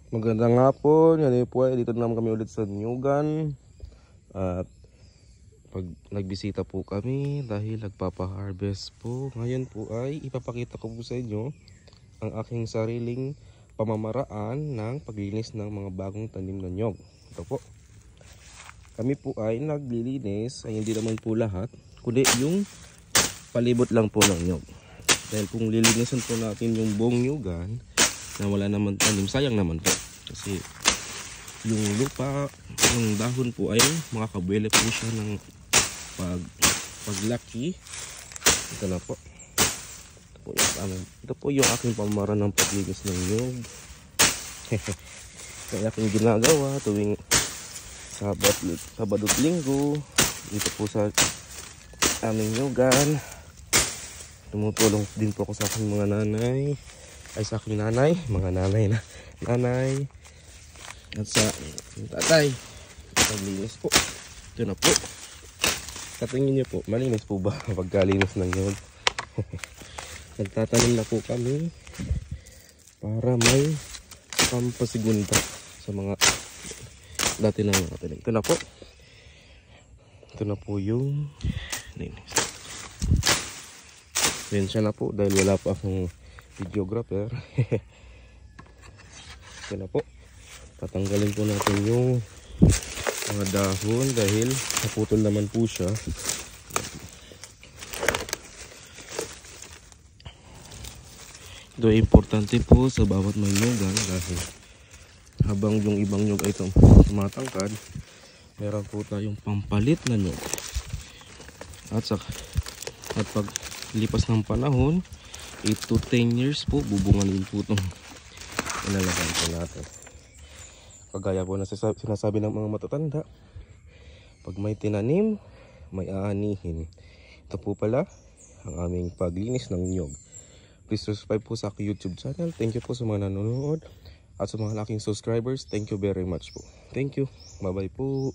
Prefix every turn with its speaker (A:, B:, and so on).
A: Magandang hapon, yan po ay dito naman kami ulit sa Nyugan. At pag nagbisita po kami dahil nagpapa-harvest po. Ngayon po ay ipapakita ko po sa inyo ang aking sariling pamamaraan ng paglinis ng mga bagong tanim na nyog. Ito po. Kami po ay naglilinis, ay hindi naman po lahat, kundi yung palibot lang po ng nyog. Dahil kung lilinisin po natin yung buong nyugan na wala naman tanim, sayang naman po. Kasi yung lupa, yung dahon po ay makakabuelo po siya ng paglaki. Ito na po. Ito po yung aking pamamaraan ng paglinis ng nyug. Kaya aking ginagawa tuwing Sabado at Linggo dito po sa aming nyugan. Tumutulong din po ako sa aking mga nanay, mga nanay at sa tatay. Paglinis po. Ito na po. Katingin niyo po, malinis po ba pagkalinis ng nyug? Nagtatanim na po kami para may pampasigunda sa mga dati na mga tanim. Ito na po. Ito na po yung linis. Pensya na po dahil wala pa akong videographer. Ito na po. Tatanggalin po natin yung mga dahon dahil naputol naman po siya. Ito ay importante po sa bawat may nyugan dahil habang yung ibang nyug ay tumatangkad, meron po tayong pampalit na nyug. At pag lipas ng panahon, 8 to 10 years po, bubunganin po itong ilalagay po natin. Kagaya po na sinasabi ng mga matatanda, pag may tinanim, may aanihin. Ito po pala ang aming paglinis ng nyug. Please subscribe po sa aking YouTube channel. Thank you po sa mga nanonood. At sa mga laking subscribers, thank you very much po. Thank you. Bye bye po.